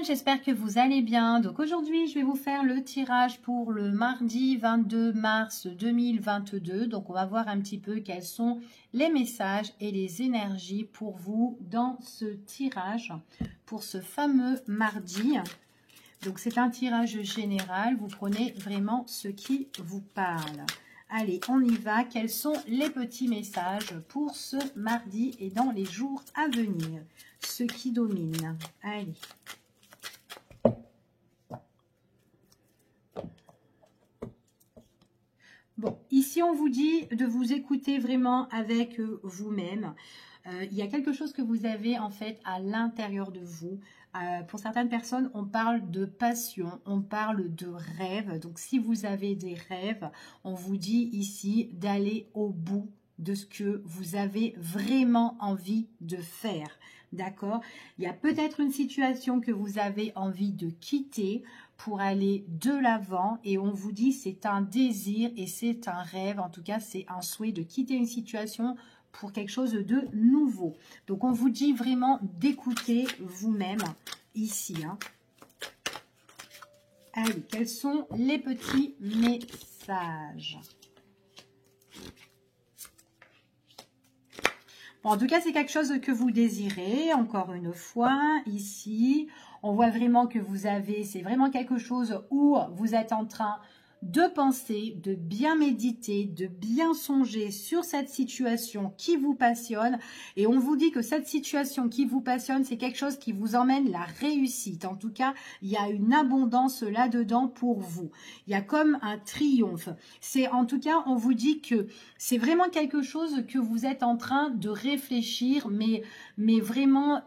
monde, j'espère que vous allez bien. Donc aujourd'hui, je vais vous faire le tirage pour le mardi 22 mars 2022. Donc on va voir un petit peu quels sont les messages et les énergies pour vous dans ce tirage, pour ce fameux mardi. Donc c'est un tirage général, vous prenez vraiment ce qui vous parle. Allez, on y va. Quels sont les petits messages pour ce mardi et dans les jours à venir? Ce qui domine. Allez. Bon, ici on vous dit de vous écouter vraiment avec vous-même. Il y a quelque chose que vous avez en fait à l'intérieur de vous. Pour certaines personnes, on parle de passion, on parle de rêve. Donc si vous avez des rêves, on vous dit ici d'aller au bout de ce que vous avez vraiment envie de faire. D'accord? Il y a peut-être une situation que vous avez envie de quitter pour aller de l'avant et on vous dit c'est un désir et c'est un rêve. En tout cas, c'est un souhait de quitter une situation pour quelque chose de nouveau. Donc, on vous dit vraiment d'écouter vous-même ici. Hein. Allez, quels sont les petits messages? Bon, en tout cas, c'est quelque chose que vous désirez. Encore une fois, ici, on voit vraiment que vous avez, c'est vraiment quelque chose où vous êtes en train de penser, de bien méditer, de bien songer sur cette situation qui vous passionne. Et on vous dit que cette situation qui vous passionne, c'est quelque chose qui vous emmène la réussite. En tout cas, il y a une abondance là-dedans pour vous. Il y a comme un triomphe. C'est, en tout cas, on vous dit que c'est vraiment quelque chose que vous êtes en train de réfléchir, mais vraiment,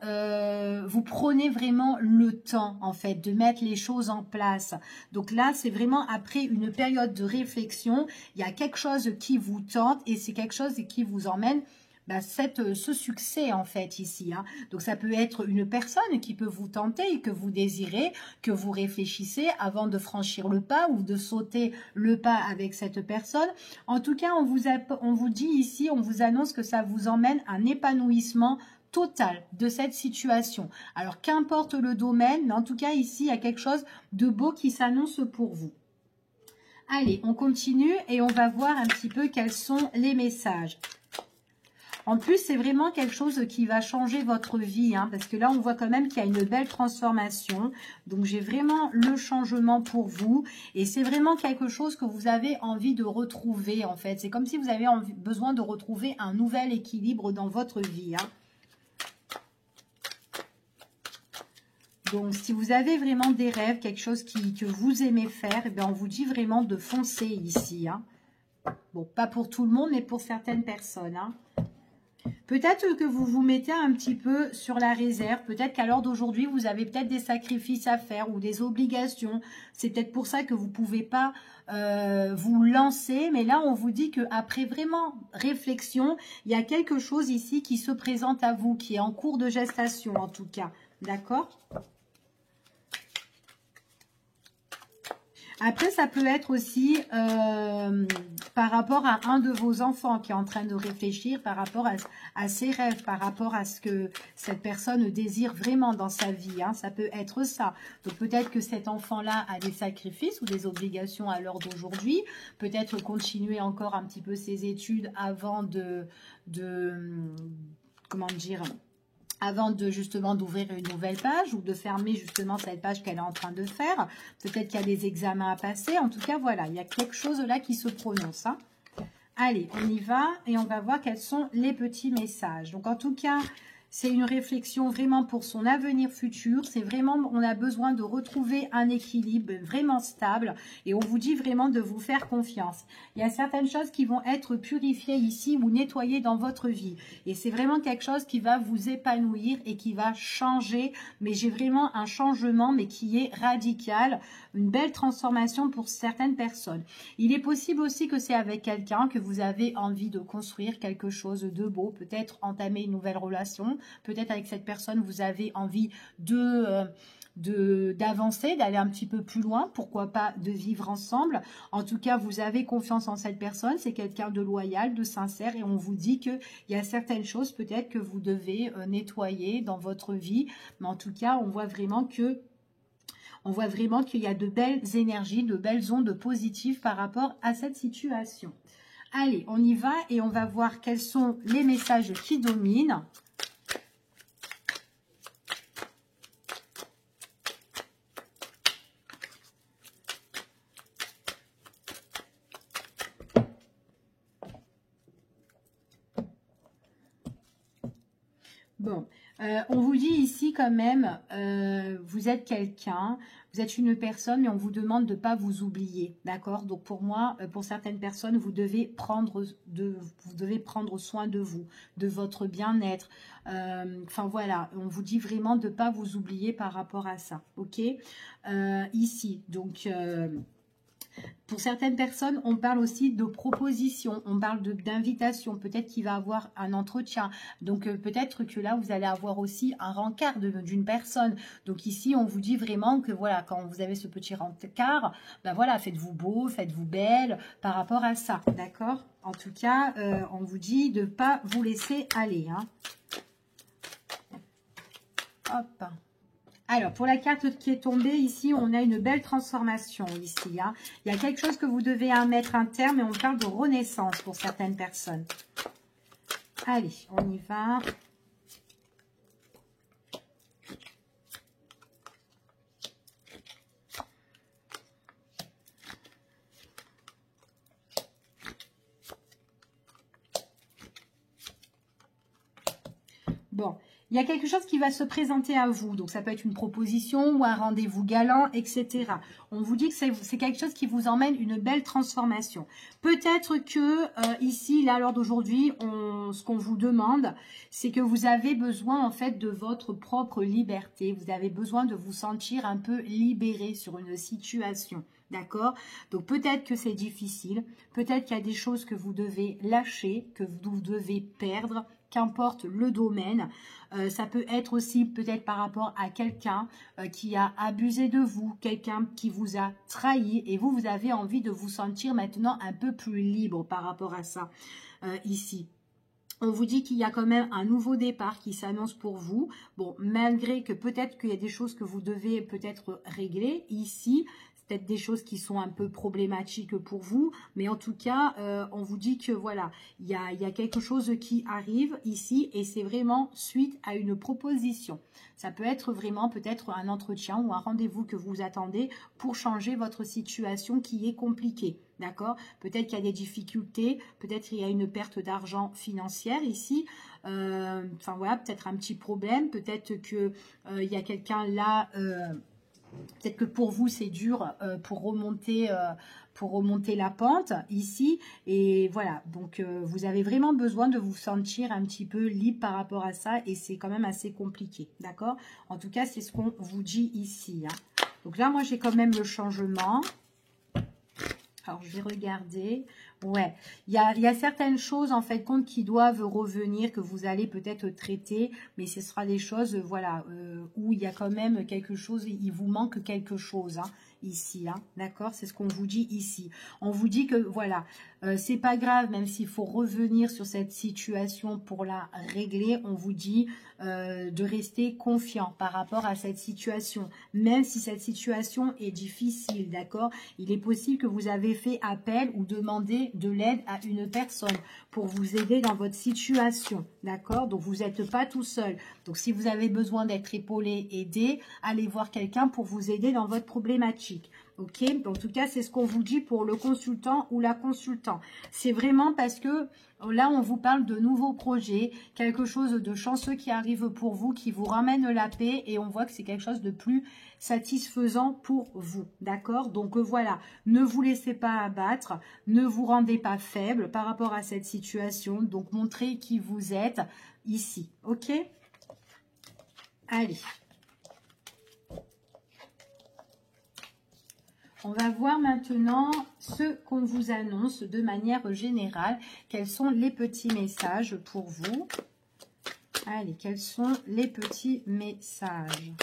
vous prenez vraiment le temps, en fait, de mettre les choses en place. Donc là, c'est vraiment après une période de réflexion, il y a quelque chose qui vous tente et c'est quelque chose qui vous emmène ce succès en fait ici. Hein. Donc ça peut être une personne qui peut vous tenter et que vous désirez, que vous réfléchissez avant de franchir le pas ou de sauter le pas avec cette personne. En tout cas, on vous dit ici, on vous annonce que ça vous emmène à un épanouissement total de cette situation. Alors qu'importe le domaine, mais en tout cas ici, il y a quelque chose de beau qui s'annonce pour vous. Allez, on continue et on va voir un petit peu quels sont les messages. En plus, c'est vraiment quelque chose qui va changer votre vie, hein, parce que là, on voit quand même qu'il y a une belle transformation. Donc, j'ai vraiment le changement pour vous. Et c'est vraiment quelque chose que vous avez envie de retrouver, en fait. C'est comme si vous avez besoin de retrouver un nouvel équilibre dans votre vie, hein. Donc, si vous avez vraiment des rêves, quelque chose que vous aimez faire, eh bien, on vous dit vraiment de foncer ici. Hein. Bon, pas pour tout le monde, mais pour certaines personnes. Hein. Peut-être que vous vous mettez un petit peu sur la réserve. Peut-être qu'à l'heure d'aujourd'hui, vous avez peut-être des sacrifices à faire ou des obligations. C'est peut-être pour ça que vous ne pouvez pas vous lancer. Mais là, on vous dit qu'après vraiment réflexion, il y a quelque chose ici qui se présente à vous, qui est en cours de gestation en tout cas. D'accord ? Après, ça peut être aussi par rapport à un de vos enfants qui est en train de réfléchir par rapport à ses rêves, par rapport à ce que cette personne désire vraiment dans sa vie. Hein. Ça peut être ça. Donc peut-être que cet enfant-là a des sacrifices ou des obligations à l'heure d'aujourd'hui. Peut-être continuer encore un petit peu ses études avant comment dire, avant de justement d'ouvrir une nouvelle page ou de fermer justement cette page qu'elle est en train de faire. Peut-être qu'il y a des examens à passer. En tout cas, voilà, il y a quelque chose là qui se prononce. Hein. Allez, on y va et on va voir quels sont les petits messages. Donc, en tout cas, c'est une réflexion vraiment pour son avenir futur. C'est vraiment, on a besoin de retrouver un équilibre vraiment stable. Et on vous dit vraiment de vous faire confiance. Il y a certaines choses qui vont être purifiées ici ou nettoyées dans votre vie. Et c'est vraiment quelque chose qui va vous épanouir et qui va changer. Mais j'ai vraiment un changement, mais qui est radical. Une belle transformation pour certaines personnes. Il est possible aussi que c'est avec quelqu'un que vous avez envie de construire quelque chose de beau. Peut-être entamer une nouvelle relation. Peut-être avec cette personne, vous avez envie d'avancer, d'aller un petit peu plus loin, pourquoi pas de vivre ensemble. En tout cas, vous avez confiance en cette personne, c'est quelqu'un de loyal, de sincère, et on vous dit qu'il y a certaines choses peut-être que vous devez nettoyer dans votre vie, mais en tout cas, on voit vraiment que On voit vraiment qu'il y a de belles énergies, de belles ondes positives par rapport à cette situation. Allez, on y va et on va voir quels sont les messages qui dominent. Bon, on vous dit ici quand même, vous êtes quelqu'un, vous êtes une personne, mais on vous demande de ne pas vous oublier, d'accord? Donc pour moi, pour certaines personnes, vous devez prendre soin de vous, de votre bien-être. Enfin voilà, on vous dit vraiment de ne pas vous oublier par rapport à ça, ok? Ici, donc... pour certaines personnes, on parle aussi de propositions, on parle d'invitation, peut-être qu'il va avoir un entretien. Donc peut-être que là, vous allez avoir aussi un rencard d'une personne. Donc ici, on vous dit vraiment que voilà, quand vous avez ce petit rencard, ben voilà, faites-vous beau, faites-vous belle par rapport à ça, d'accord? En tout cas, on vous dit de ne pas vous laisser aller. Hein. Hop. Alors, pour la carte qui est tombée, ici, on a une belle transformation, ici. Hein. Il y a quelque chose que vous devez mettre un terme, et on parle de renaissance pour certaines personnes. Allez, on y va. Bon, il y a quelque chose qui va se présenter à vous. Donc, ça peut être une proposition ou un rendez-vous galant, etc. On vous dit que c'est quelque chose qui vous emmène une belle transformation. Peut-être que ici, là, lors d'aujourd'hui, ce qu'on vous demande, c'est que vous avez besoin, en fait, de votre propre liberté. Vous avez besoin de vous sentir un peu libéré sur une situation. D'accord? Donc, peut-être que c'est difficile. Peut-être qu'il y a des choses que vous devez lâcher, que vous devez perdre, qu'importe le domaine. Ça peut être aussi peut-être par rapport à quelqu'un qui a abusé de vous, quelqu'un qui vous a trahi et vous avez envie de vous sentir maintenant un peu plus libre par rapport à ça ici. On vous dit qu'il y a quand même un nouveau départ qui s'annonce pour vous. Bon, malgré que peut-être qu'il y a des choses que vous devez peut-être régler ici, peut-être des choses qui sont un peu problématiques pour vous, mais en tout cas, on vous dit que voilà, il y a quelque chose qui arrive ici et c'est vraiment suite à une proposition. Ça peut être vraiment peut-être un entretien ou un rendez-vous que vous attendez pour changer votre situation qui est compliquée. D'accord? Peut-être qu'il y a des difficultés, peut-être qu'il y a une perte d'argent financière ici. Enfin voilà, peut-être un petit problème, peut-être qu'il y a quelqu'un là... peut-être que pour vous, c'est dur pour remonter la pente ici. Et voilà, donc vous avez vraiment besoin de vous sentir un petit peu libre par rapport à ça. Et c'est quand même assez compliqué, d'accord? En tout cas, c'est ce qu'on vous dit ici. Hein. Donc là, moi, j'ai quand même le changement. Alors, je vais regarder. Ouais, il y a certaines choses, en fait, compte qui doivent revenir, que vous allez peut-être traiter, mais ce sera des choses, voilà, où il y a quand même quelque chose, il vous manque quelque chose, hein, ici, hein, d'accord? C'est ce qu'on vous dit ici. On vous dit que, voilà, c'est pas grave, même s'il faut revenir sur cette situation pour la régler, on vous dit de rester confiant par rapport à cette situation, même si cette situation est difficile, d'accord? Il est possible que vous avez fait appel ou demandé de l'aide à une personne pour vous aider dans votre situation, d'accord? Donc, vous n'êtes pas tout seul. Donc, si vous avez besoin d'être épaulé, aidé, allez voir quelqu'un pour vous aider dans votre problématique. Ok, en tout cas, c'est ce qu'on vous dit pour le consultant ou la consultant. C'est vraiment parce que là, on vous parle de nouveaux projets, quelque chose de chanceux qui arrive pour vous, qui vous ramène la paix et on voit que c'est quelque chose de plus satisfaisant pour vous. D'accord? Donc voilà, ne vous laissez pas abattre, ne vous rendez pas faible par rapport à cette situation. Donc montrez qui vous êtes ici. Ok? Allez. On va voir maintenant ce qu'on vous annonce de manière générale. Quels sont les petits messages pour vous? Allez, quels sont les petits messages?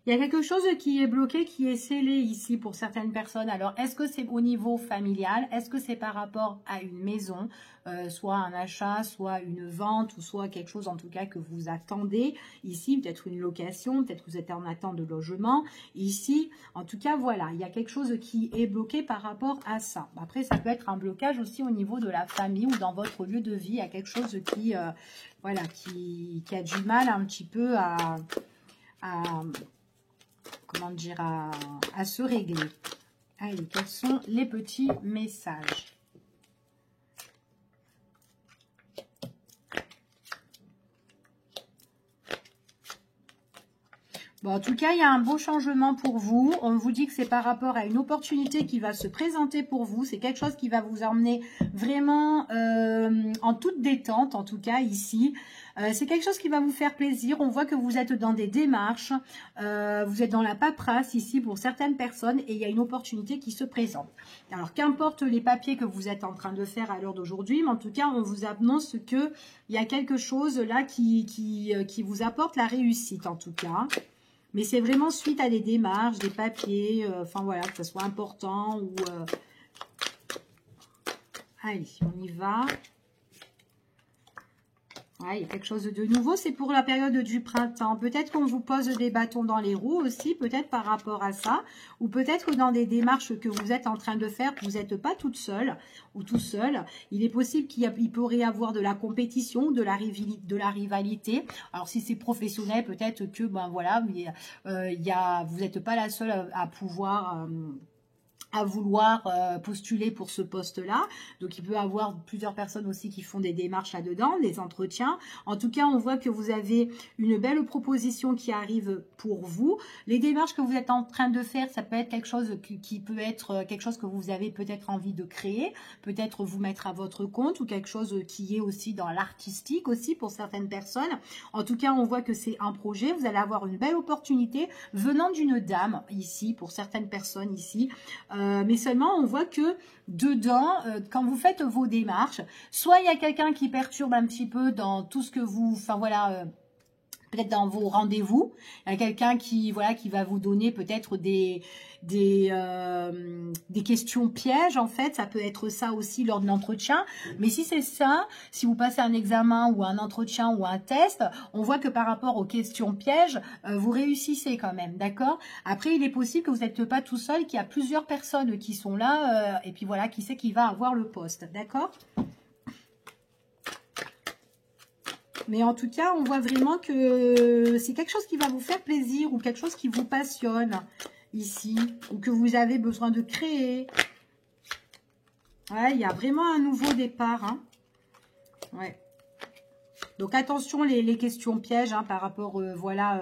Il y a quelque chose qui est bloqué, qui est scellé ici pour certaines personnes. Alors, est-ce que c'est au niveau familial? Est-ce que c'est par rapport à une maison, soit un achat, soit une vente, ou soit quelque chose en tout cas que vous attendez ici, peut-être une location, peut-être que vous êtes en attente de logement ici. En tout cas, voilà, il y a quelque chose qui est bloqué par rapport à ça. Après, ça peut être un blocage aussi au niveau de la famille ou dans votre lieu de vie. Il y a quelque chose qui, voilà, qui a du mal un petit peu à comment dire, à se régler. Allez, quels sont les petits messages? Bon, en tout cas, il y a un beau changement pour vous. On vous dit que c'est par rapport à une opportunité qui va se présenter pour vous. C'est quelque chose qui va vous emmener vraiment en toute détente, en tout cas ici. C'est quelque chose qui va vous faire plaisir. On voit que vous êtes dans des démarches. Vous êtes dans la paperasse ici pour certaines personnes et il y a une opportunité qui se présente. Alors, qu'importe les papiers que vous êtes en train de faire à l'heure d'aujourd'hui, mais en tout cas, on vous annonce qu'il y a quelque chose là qui vous apporte la réussite, en tout cas. Mais c'est vraiment suite à des démarches, des papiers, enfin voilà, que ce soit important ou... Allez, on y va. Ouais, il y a quelque chose de nouveau, c'est pour la période du printemps. Peut-être qu'on vous pose des bâtons dans les roues aussi, peut-être par rapport à ça. Ou peut-être que dans des démarches que vous êtes en train de faire, vous n'êtes pas toute seule ou tout seul. Il est possible qu'il pourrait y avoir de la compétition, de la rivalité. Alors si c'est professionnel, peut-être que ben voilà, vous n'êtes pas la seule à pouvoir... à vouloir postuler pour ce poste-là. Donc, il peut y avoir plusieurs personnes aussi qui font des démarches là-dedans, des entretiens. En tout cas, on voit que vous avez une belle proposition qui arrive pour vous. Les démarches que vous êtes en train de faire, ça peut être quelque chose qui peut être quelque chose que vous avez peut-être envie de créer, peut-être vous mettre à votre compte ou quelque chose qui est aussi dans l'artistique aussi pour certaines personnes. En tout cas, on voit que c'est un projet. Vous allez avoir une belle opportunité venant d'une dame ici, pour certaines personnes ici. Mais seulement, on voit que dedans, quand vous faites vos démarches, soit il y a quelqu'un qui perturbe un petit peu dans tout ce que vous... Enfin, voilà... peut-être dans vos rendez-vous, il y a quelqu'un qui voilà qui va vous donner peut-être des questions pièges en fait, ça peut être ça aussi lors de l'entretien. Mais si c'est ça, si vous passez un examen ou un entretien ou un test, on voit que par rapport aux questions pièges, vous réussissez quand même, d'accord? Après, il est possible que vous n'êtes pas tout seul, qu'il y a plusieurs personnes qui sont là, et puis voilà, qui sait qui va avoir le poste, d'accord? Mais en tout cas, on voit vraiment que c'est quelque chose qui va vous faire plaisir ou quelque chose qui vous passionne ici, ou que vous avez besoin de créer. Ouais, il y a vraiment un nouveau départ. Hein. Ouais. Donc attention les questions pièges hein, par rapport, voilà,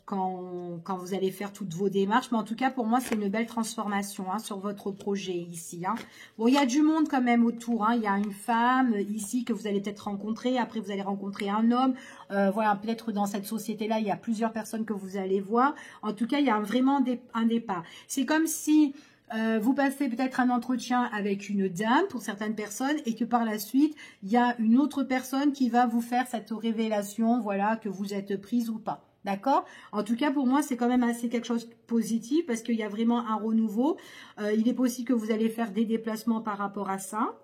quand vous allez faire toutes vos démarches. Mais en tout cas, pour moi, c'est une belle transformation hein, sur votre projet ici. Hein. Bon, il y a du monde quand même autour. Hein. Il y a une femme ici que vous allez peut-être rencontrer. Après, vous allez rencontrer un homme. Voilà, peut-être dans cette société-là, il y a plusieurs personnes que vous allez voir. En tout cas, il y a vraiment un départ. C'est comme si... vous passez peut-être un entretien avec une dame pour certaines personnes et que par la suite, il y a une autre personne qui va vous faire cette révélation, voilà, que vous êtes prise ou pas. D'accord? En tout cas, pour moi, c'est quand même assez quelque chose de positif parce qu'il y a vraiment un renouveau. Il est possible que vous allez faire des déplacements par rapport à ça.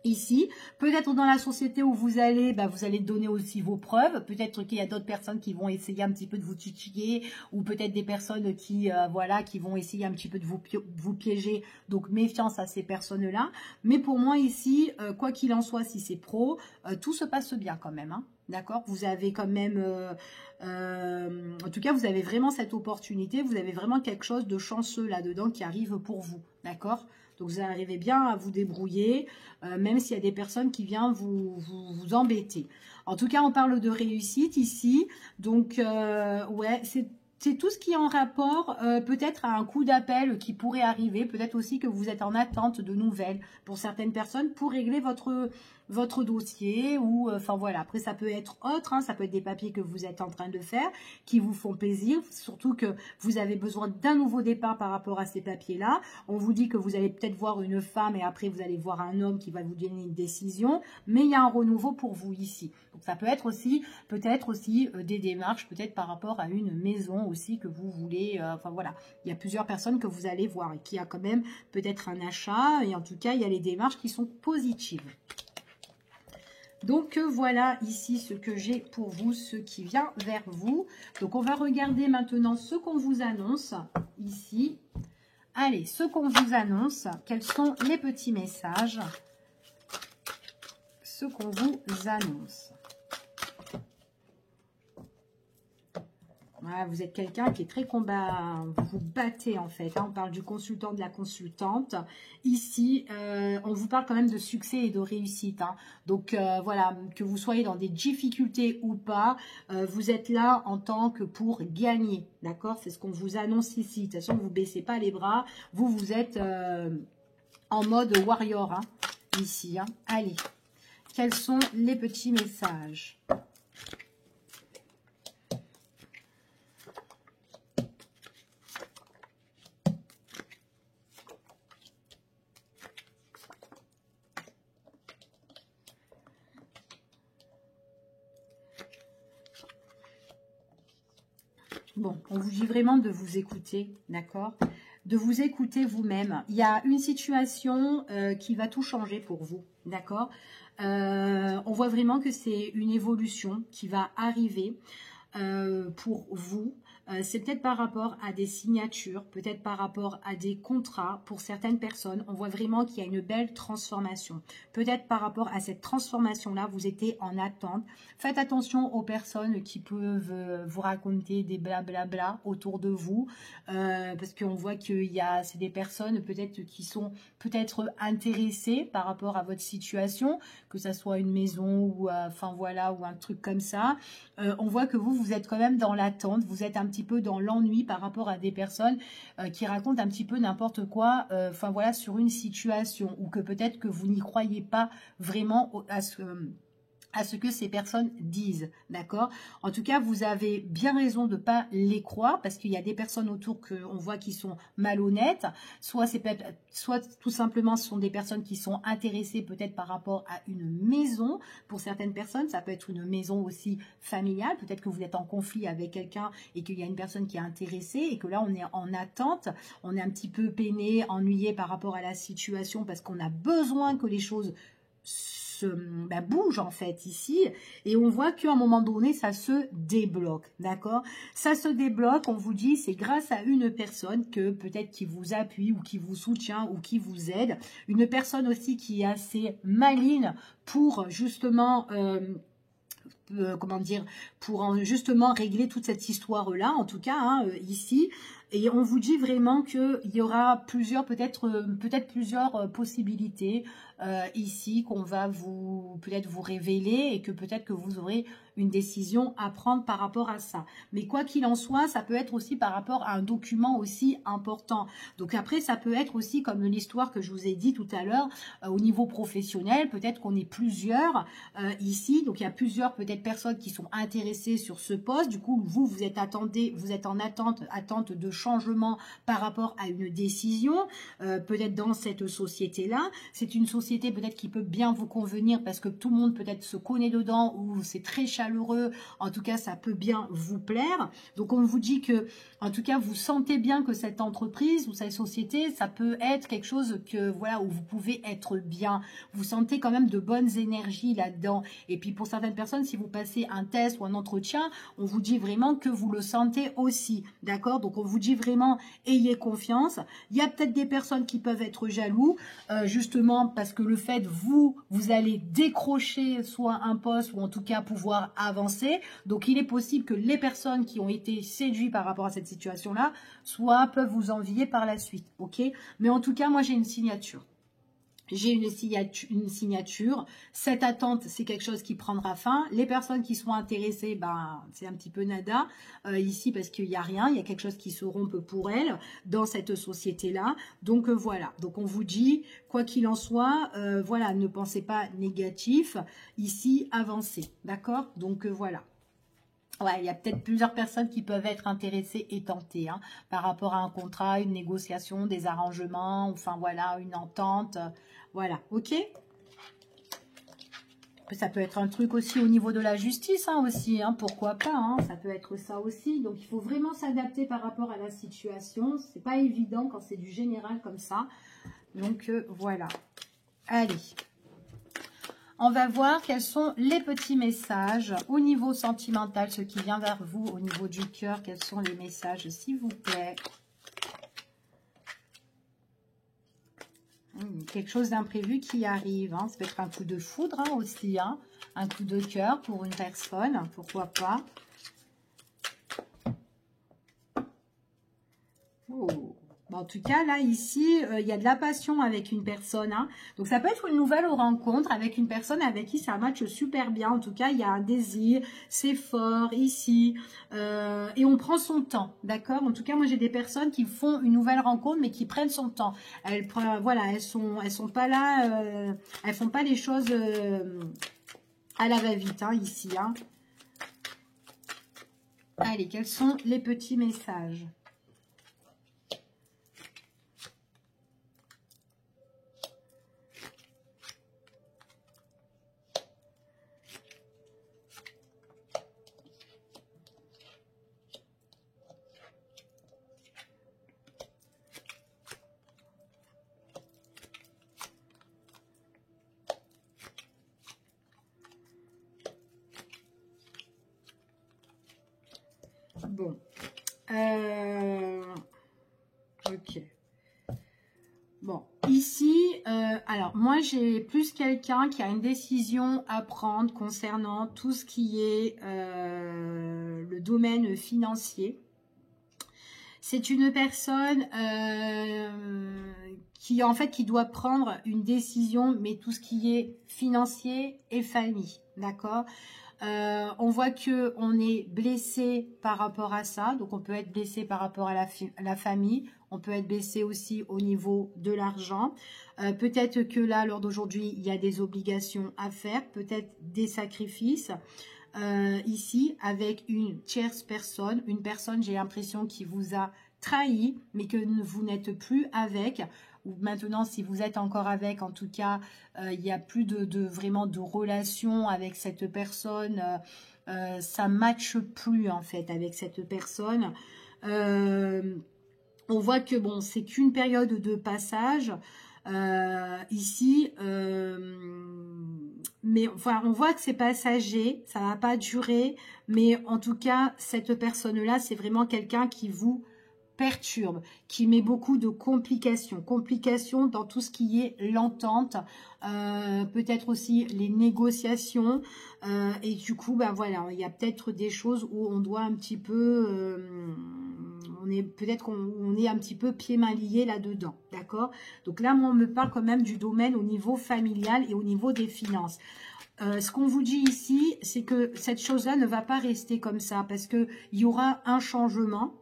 Ici, peut-être dans la société où vous allez donner aussi vos preuves. Peut-être qu'il y a d'autres personnes qui vont essayer un petit peu de vous titiller ou peut-être des personnes qui, voilà, qui vont essayer un petit peu de vous piéger. Donc, méfiance à ces personnes-là. Mais pour moi, ici, quoi qu'il en soit, si c'est pro, tout se passe bien quand même. Hein. D'accord? Vous avez quand même... en tout cas, vous avez vraiment cette opportunité. Vous avez vraiment quelque chose de chanceux là-dedans qui arrive pour vous. D'accord? Donc, vous arrivez bien à vous débrouiller, même s'il y a des personnes qui viennent vous embêter. En tout cas, on parle de réussite ici. Donc, ouais, c'est tout ce qui est en rapport peut-être à un coup d'appel qui pourrait arriver. Peut-être aussi que vous êtes en attente de nouvelles pour certaines personnes pour régler votre dossier ou enfin voilà, après ça peut être autre, hein, ça peut être des papiers que vous êtes en train de faire qui vous font plaisir, surtout que vous avez besoin d'un nouveau départ par rapport à ces papiers là. On vous dit que vous allez peut-être voir une femme et après vous allez voir un homme qui va vous donner une décision, mais il y a un renouveau pour vous ici. Donc ça peut être aussi peut-être aussi des démarches peut-être par rapport à une maison aussi que vous voulez, enfin voilà, il y a plusieurs personnes que vous allez voir et qui a quand même peut-être un achat, et en tout cas, il y a les démarches qui sont positives. Donc voilà ici ce que j'ai pour vous, ce qui vient vers vous. Donc on va regarder maintenant ce qu'on vous annonce ici. Allez, ce qu'on vous annonce, quels sont les petits messages, ce qu'on vous annonce. Voilà, vous êtes quelqu'un qui est très combat, vous vous battez en fait, hein. On parle du consultant, de la consultante. Ici, on vous parle quand même de succès et de réussite, hein. Donc voilà, que vous soyez dans des difficultés ou pas, vous êtes là en tant que pour gagner, d'accord? C'est ce qu'on vous annonce ici. De toute façon, vous ne baissez pas les bras, vous êtes en mode warrior, hein, ici, hein. Allez, quels sont les petits messages ? Bon, on vous dit vraiment de vous écouter, d'accord? De vous écouter vous-même. Il y a une situation qui va tout changer pour vous, d'accord? On voit vraiment que c'est une évolution qui va arriver pour vous. C'est peut-être par rapport à des signatures, peut-être par rapport à des contrats pour certaines personnes. On voit vraiment qu'il y a une belle transformation. Peut-être par rapport à cette transformation-là, vous étiez en attente. Faites attention aux personnes qui peuvent vous raconter des blablabla autour de vous, parce qu'on voit qu'il y a, c'est des personnes peut-être qui sont peut-être intéressées par rapport à votre situation, que ça soit une maison ou enfin voilà, ou un truc comme ça. On voit que vous êtes quand même dans l'attente, vous êtes un petit peu dans l'ennui par rapport à des personnes qui racontent un petit peu n'importe quoi, enfin voilà, sur une situation, ou que peut-être que vous n'y croyez pas vraiment à ce que ces personnes disent, d'accord? En tout cas, vous avez bien raison de ne pas les croire, parce qu'il y a des personnes autour qu'on voit qui sont malhonnêtes, soit tout simplement ce sont des personnes qui sont intéressées peut-être par rapport à une maison. Pour certaines personnes, ça peut être une maison aussi familiale, peut-être que vous êtes en conflit avec quelqu'un et qu'il y a une personne qui est intéressée et que là on est en attente, on est un petit peu peiné, ennuyé par rapport à la situation parce qu'on a besoin que les choses bouge en fait ici, et on voit qu'à un moment donné ça se débloque, d'accord? Ça se débloque, on vous dit, c'est grâce à une personne que peut-être qui vous appuie ou qui vous soutient ou qui vous aide, une personne aussi qui est assez maligne pour justement comment dire, pour justement régler toute cette histoire-là, en tout cas, hein, ici. Et on vous dit vraiment qu'il y aura plusieurs, peut-être plusieurs possibilités ici qu'on va peut-être vous révéler, et que peut-être que vous aurez une décision à prendre par rapport à ça. Mais quoi qu'il en soit, ça peut être aussi par rapport à un document aussi important. Donc après, ça peut être aussi comme l'histoire que je vous ai dit tout à l'heure, au niveau professionnel, peut-être qu'on est plusieurs ici, donc il y a plusieurs peut-être personnes qui sont intéressées sur ce poste. Du coup, vous êtes en attente de changement par rapport à une décision, peut-être dans cette société-là. C'est une société peut-être qui peut bien vous convenir parce que tout le monde peut-être se connaît dedans, ou c'est très chaleureux. En tout cas, ça peut bien vous plaire. Donc, on vous dit que, en tout cas, vous sentez bien que cette entreprise ou cette société, ça peut être quelque chose que, voilà, où vous pouvez être bien. Vous sentez quand même de bonnes énergies là-dedans. Et puis, pour certaines personnes, si vous passez un test ou un entretien, on vous dit vraiment que vous le sentez aussi. D'accord? Donc, on vous dit vraiment, ayez confiance. Il y a peut-être des personnes qui peuvent être jaloux, justement parce que le fait, vous allez décrocher soit un poste ou en tout cas pouvoir avancer. Donc, il est possible que les personnes qui ont été séduites par rapport à cette situation-là, peuvent vous envier par la suite. Ok? Mais en tout cas, moi, j'ai une signature. J'ai une signature. Cette attente, c'est quelque chose qui prendra fin. Les personnes qui sont intéressées, ben, c'est un petit peu nada ici parce qu'il n'y a rien. Il y a quelque chose qui se rompt pour elles dans cette société-là. Donc voilà. Donc on vous dit, quoi qu'il en soit, voilà, ne pensez pas négatif. Ici, avancez. D'accord? Donc voilà. Ouais, il y a peut-être plusieurs personnes qui peuvent être intéressées et tentées hein, par rapport à un contrat, une négociation, des arrangements, enfin voilà, une entente. Voilà, ok? Après, ça peut être un truc aussi au niveau de la justice, hein, aussi, hein, pourquoi pas, hein, ça peut être ça aussi. Donc, il faut vraiment s'adapter par rapport à la situation. C'est pas évident quand c'est du général comme ça. Donc, voilà. Allez. On va voir quels sont les petits messages au niveau sentimental, ce qui vient vers vous au niveau du cœur. Quels sont les messages, s'il vous plaît? Quelque chose d'imprévu qui arrive. Hein. Ça peut être un coup de foudre, hein, aussi. Hein. Un coup de cœur pour une personne. Pourquoi pas. Oh. Bon, en tout cas, là, ici, il y a de la passion avec une personne. Hein. Donc, ça peut être une nouvelle rencontre avec une personne avec qui ça matche super bien. En tout cas, il y a un désir. C'est fort ici. Et on prend son temps. D'accord? En tout cas, moi, j'ai des personnes qui font une nouvelle rencontre, mais qui prennent son temps. Voilà, elles sont pas là. Elles font pas les choses à la va-vite, hein, ici. Hein. Allez, quels sont les petits messages? Bon. Ok. Bon, ici, alors moi j'ai plus quelqu'un qui a une décision à prendre concernant tout ce qui est le domaine financier. C'est une personne qui en fait qui doit prendre une décision, mais tout ce qui est financier et famille, d'accord? On voit que on est blessé par rapport à ça, donc on peut être blessé par rapport à la famille, on peut être blessé aussi au niveau de l'argent. Peut-être que là, lors d'aujourd'hui, il y a des obligations à faire, peut-être des sacrifices. Ici, avec une tierce personne, une personne, j'ai l'impression, qui vous a trahi, mais que vous n'êtes plus avec. Ou maintenant, si vous êtes encore avec, en tout cas, il n'y a plus vraiment de relation avec cette personne. Ça ne matche plus, en fait, avec cette personne. On voit que, bon, c'est qu'une période de passage. Ici, mais enfin, on voit que c'est passager, ça va pas durer. Mais en tout cas, cette personne-là, c'est vraiment quelqu'un qui vous perturbe, qui met beaucoup de complications dans tout ce qui est l'entente, peut-être aussi les négociations, et du coup, ben voilà, il y a peut-être des choses où on doit un petit peu, peut-être qu'on est un petit peu pieds-mains liés là-dedans, d'accord? Donc là, moi, on me parle quand même du domaine au niveau familial et au niveau des finances. Ce qu'on vous dit ici, c'est que cette chose-là ne va pas rester comme ça, parce qu'il y aura un changement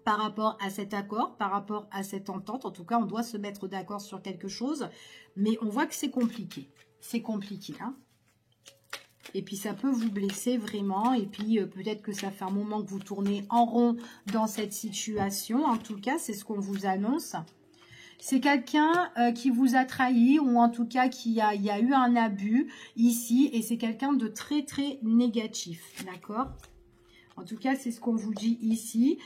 par rapport à cet accord, par rapport à cette entente. En tout cas, on doit se mettre d'accord sur quelque chose, mais on voit que c'est compliqué. C'est compliqué, hein. Et puis, ça peut vous blesser vraiment. Et puis, peut-être que ça fait un moment que vous tournez en rond dans cette situation. En tout cas, c'est ce qu'on vous annonce. C'est quelqu'un qui vous a trahi ou en tout cas il y a eu un abus ici. Et c'est quelqu'un de très, très négatif, d'accord ? En tout cas, c'est ce qu'on vous dit ici.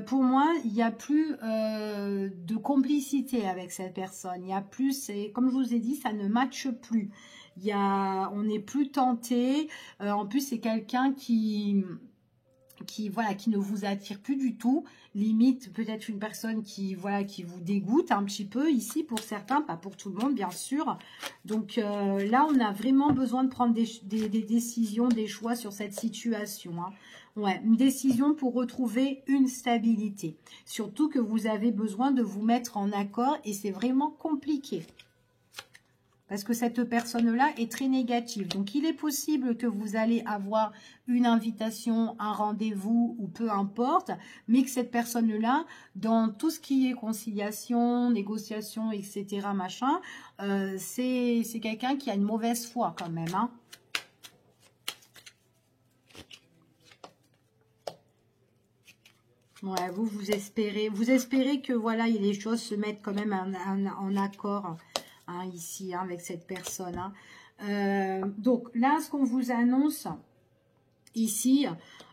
Pour moi, il n'y a plus de complicité avec cette personne. Il y a plus, comme je vous ai dit, ça ne matche plus. On n'est plus tenté. En plus, c'est quelqu'un qui ne vous attire plus du tout. Limite, peut-être une personne qui vous dégoûte un petit peu ici pour certains, pas pour tout le monde, bien sûr. Donc là, on a vraiment besoin de prendre des décisions, des choix sur cette situation, hein. Ouais, une décision pour retrouver une stabilité. Surtout que vous avez besoin de vous mettre en accord et c'est vraiment compliqué. Parce que cette personne-là est très négative. Donc, il est possible que vous allez avoir une invitation, un rendez-vous ou peu importe. Mais que cette personne-là, dans tout ce qui est conciliation, négociation, etc., machin, c'est quelqu'un qui a une mauvaise foi quand même, hein. Ouais, vous espérez que voilà, les choses se mettent quand même en accord, hein, ici, hein, avec cette personne, hein. Donc là, ce qu'on vous annonce ici,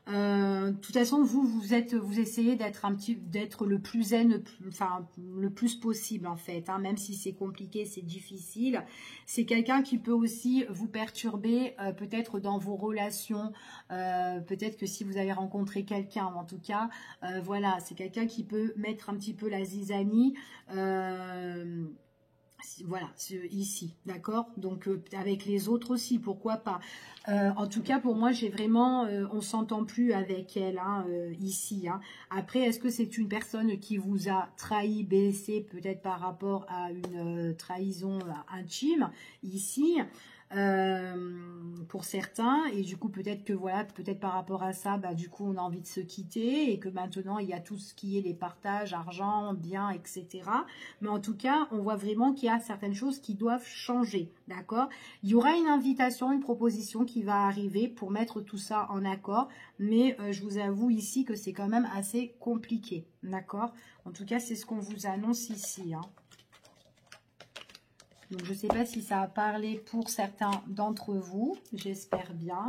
de toute façon, vous essayez d'être le plus zen, enfin le plus possible en fait, hein, même si c'est compliqué, c'est difficile. C'est quelqu'un qui peut aussi vous perturber, peut-être dans vos relations, peut-être que si vous avez rencontré quelqu'un, en tout cas, voilà, c'est quelqu'un qui peut mettre un petit peu la zizanie. Voilà, ici, d'accord. Donc avec les autres aussi, pourquoi pas. En tout cas, pour moi, j'ai vraiment, on s'entend plus avec elle, hein, ici. Hein. Après, est-ce que c'est une personne qui vous a trahi, blessé, peut-être par rapport à une trahison intime, ici, pour certains, et du coup peut-être que voilà, peut-être par rapport à ça, bah, du coup on a envie de se quitter, et que maintenant il y a tout ce qui est les partages, argent, biens, etc. Mais en tout cas, on voit vraiment qu'il y a certaines choses qui doivent changer, d'accord? Il y aura une invitation, une proposition qui va arriver pour mettre tout ça en accord, mais je vous avoue ici que c'est quand même assez compliqué, d'accord? En tout cas, c'est ce qu'on vous annonce ici, hein. Donc, je ne sais pas si ça a parlé pour certains d'entre vous. J'espère bien.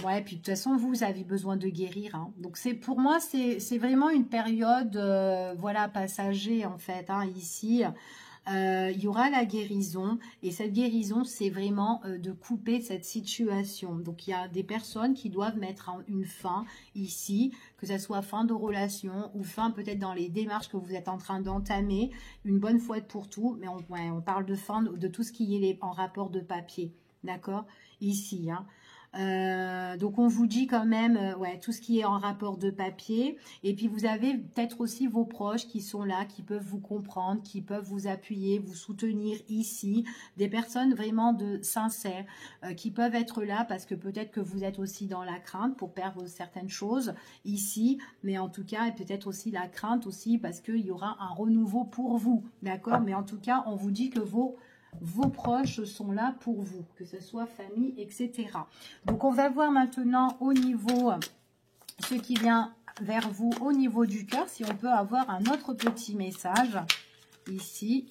Ouais, puis de toute façon, vous avez besoin de guérir. Hein. Donc, pour moi, c'est vraiment une période, voilà, passager, en fait, hein, ici. Il y aura la guérison. Et cette guérison, c'est vraiment de couper cette situation. Donc, il y a des personnes qui doivent mettre une fin ici, que ce soit fin de relation ou fin peut-être dans les démarches que vous êtes en train d'entamer, une bonne fois pour tout. Mais on parle de fin de tout ce qui est en rapport de papier. D'accord? Ici, hein. Donc on vous dit quand même ouais, tout ce qui est en rapport de papier, et puis vous avez peut-être aussi vos proches qui sont là, qui peuvent vous comprendre, qui peuvent vous appuyer, vous soutenir ici, des personnes vraiment sincères qui peuvent être là parce que peut-être que vous êtes aussi dans la crainte pour perdre certaines choses ici, mais en tout cas et peut-être aussi la crainte aussi parce qu'il y aura un renouveau pour vous, d'accord? Mais en tout cas on vous dit que vos proches sont là pour vous, que ce soit famille, etc. Donc, on va voir maintenant au niveau, ce qui vient vers vous au niveau du cœur, si on peut avoir un autre petit message ici.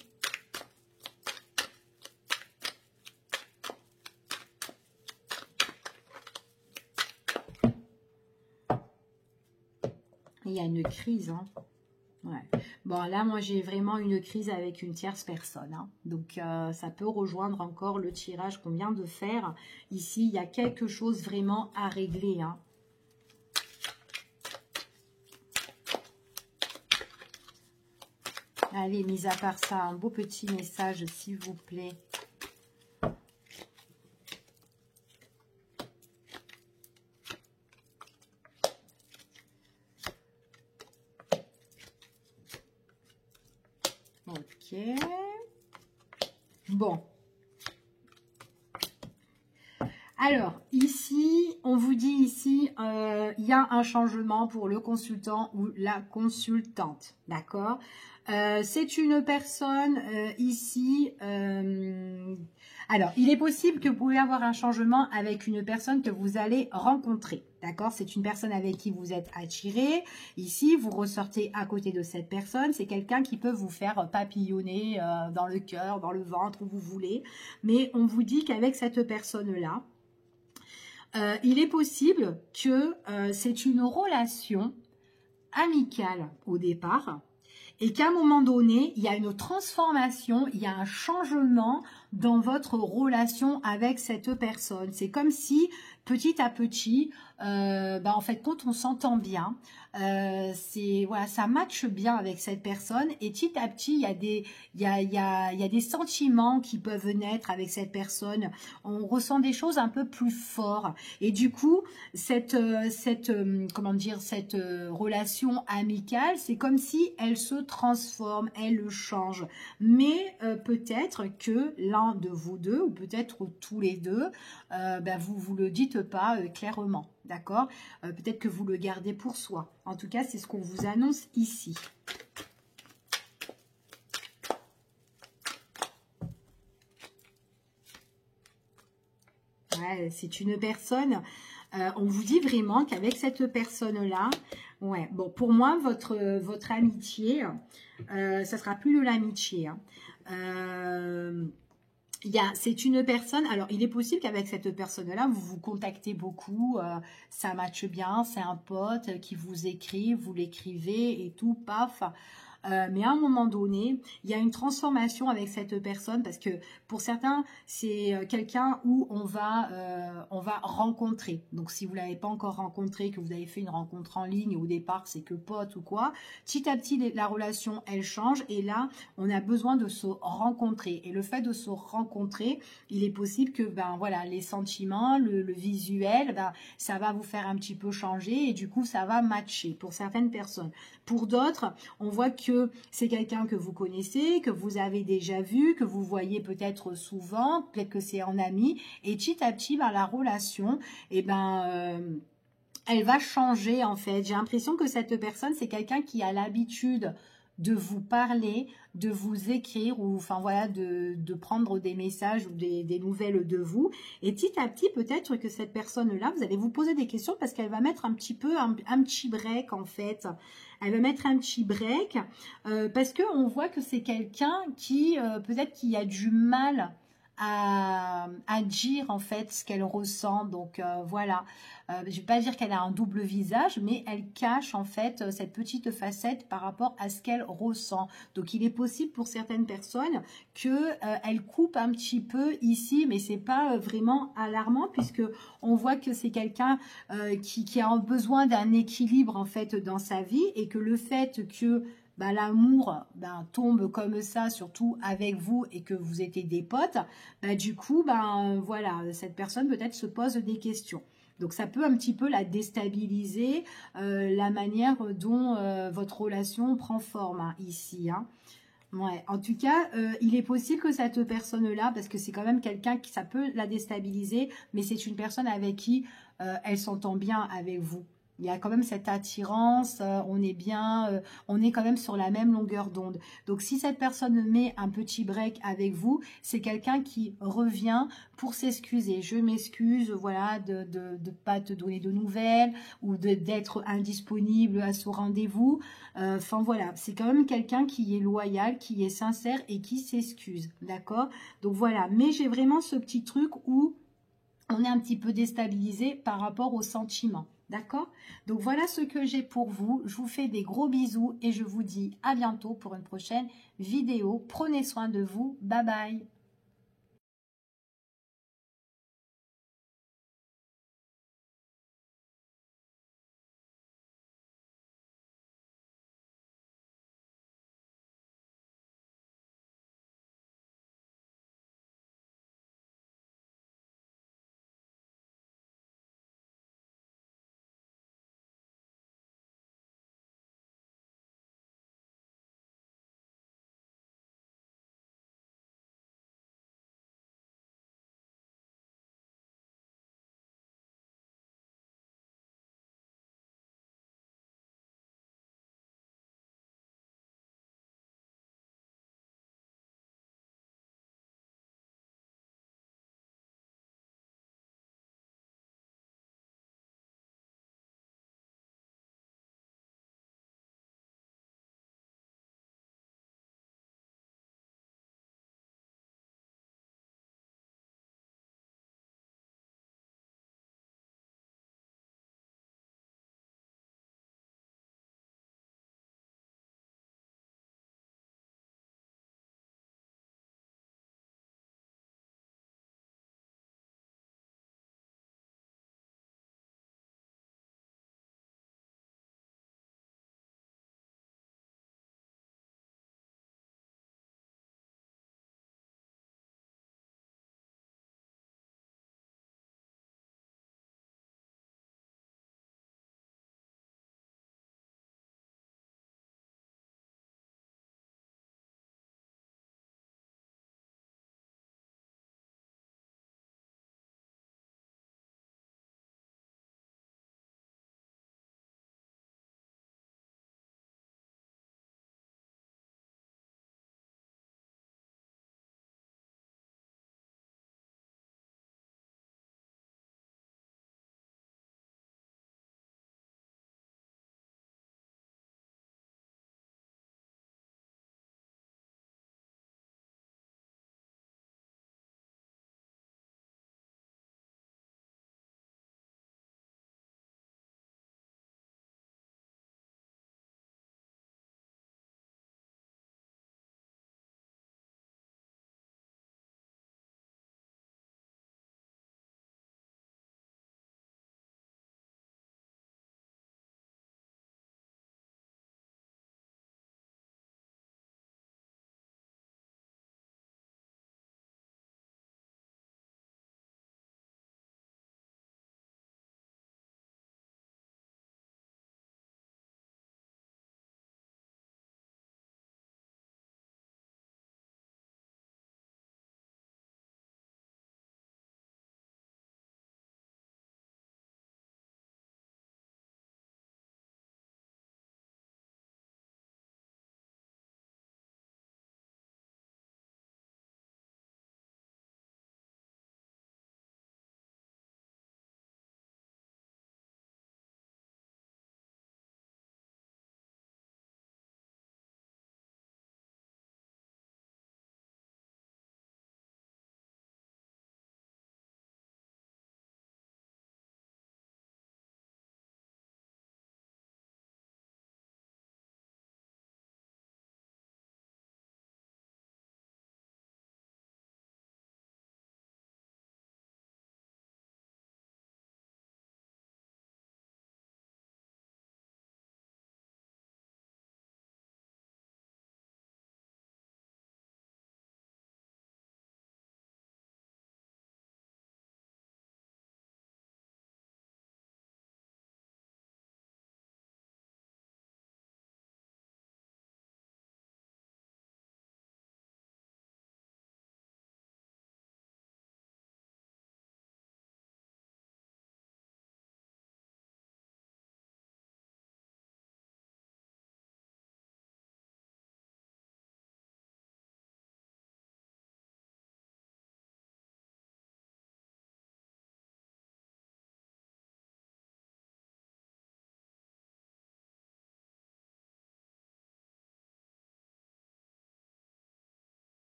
Il y a une crise, hein. Ouais. Bon, là, moi, j'ai vraiment une crise avec une tierce personne. Hein. Donc, ça peut rejoindre encore le tirage qu'on vient de faire. Ici, il y a quelque chose vraiment à régler. Hein. Allez, mis à part ça, un beau petit message, s'il vous plaît. Ok. Bon. Alors, ici, on vous dit ici, il y a un changement pour le consultant ou la consultante, d'accord? C'est une personne ici... alors, il est possible que vous pouvez avoir un changement avec une personne que vous allez rencontrer, d'accord? C'est une personne avec qui vous êtes attiré. Ici, vous ressortez à côté de cette personne. C'est quelqu'un qui peut vous faire papillonner dans le cœur, dans le ventre, où vous voulez. Mais on vous dit qu'avec cette personne-là, il est possible que c'est une relation amicale au départ et qu'à un moment donné, il y a une transformation, il y a un changement dans votre relation avec cette personne. C'est comme si petit à petit, en fait, quand on s'entend bien, voilà, ça matche bien avec cette personne et petit à petit, il y a des sentiments qui peuvent naître avec cette personne. On ressent des choses un peu plus fortes et du coup, cette relation amicale, c'est comme si elle se transforme, elle change. Mais peut-être que l'un de vous deux, ou peut-être tous les deux, vous le dites pas clairement, d'accord? Peut-être que vous le gardez pour soi. En tout cas, c'est ce qu'on vous annonce ici. Ouais, c'est une personne On vous dit vraiment qu'avec cette personne-là, ouais, bon, pour moi, votre amitié, ça sera plus de l'amitié, hein. C'est une personne, alors il est possible qu'avec cette personne-là, vous vous contactez beaucoup, ça matche bien, c'est un pote qui vous écrit, vous l'écrivez et tout, paf. Mais à un moment donné, il y a une transformation avec cette personne parce que pour certains, c'est quelqu'un où on va rencontrer. Donc, si vous ne l'avez pas encore rencontré, que vous avez fait une rencontre en ligne au départ, c'est que pote ou quoi, petit à petit, la relation, elle change et là, on a besoin de se rencontrer. Et le fait de se rencontrer, il est possible que, ben voilà, les sentiments, le visuel, ben, ça va vous faire un petit peu changer et du coup, ça va matcher pour certaines personnes. Pour d'autres, on voit que c'est quelqu'un que vous connaissez, que vous avez déjà vu, que vous voyez peut-être souvent, peut-être que c'est en ami, et petit à petit, ben, la relation, elle va changer en fait. J'ai l'impression que cette personne, c'est quelqu'un qui a l'habitude de vous parler, de vous écrire ou enfin voilà de prendre des messages ou des nouvelles de vous et petit à petit peut-être que cette personne-là, vous allez vous poser des questions parce qu'elle va mettre un petit peu un petit break en fait. Elle va mettre un petit break parce qu'on voit que c'est quelqu'un qui peut-être qui a du mal à dire en fait ce qu'elle ressent. Donc voilà, je ne vais pas dire qu'elle a un double visage, mais elle cache en fait cette petite facette par rapport à ce qu'elle ressent. Donc il est possible pour certaines personnes que elle coupe un petit peu ici, mais c'est pas vraiment alarmant puisque on voit que c'est quelqu'un qui a besoin d'un équilibre en fait dans sa vie et que le fait que ben, l'amour tombe comme ça, surtout avec vous et que vous étiez des potes, ben, du coup, voilà, cette personne peut-être se pose des questions. Donc ça peut un petit peu la déstabiliser, la manière dont votre relation prend forme hein, ici. Hein. Ouais. En tout cas, il est possible que cette personne-là, parce que c'est quand même quelqu'un qui ça peut la déstabiliser, mais c'est une personne avec qui elle s'entend bien avec vous. Il y a quand même cette attirance, on est bien, on est quand même sur la même longueur d'onde. Donc si cette personne met un petit break avec vous, c'est quelqu'un qui revient pour s'excuser. Je m'excuse, voilà, de pas te donner de nouvelles ou d'être indisponible à ce rendez-vous. Enfin voilà, c'est quand même quelqu'un qui est loyal, qui est sincère et qui s'excuse, d'accord? Donc voilà, mais j'ai vraiment ce petit truc où on est un petit peu déstabilisé par rapport aux sentiments. D'accord? Donc voilà ce que j'ai pour vous. Je vous fais des gros bisous et je vous dis à bientôt pour une prochaine vidéo. Prenez soin de vous. Bye bye.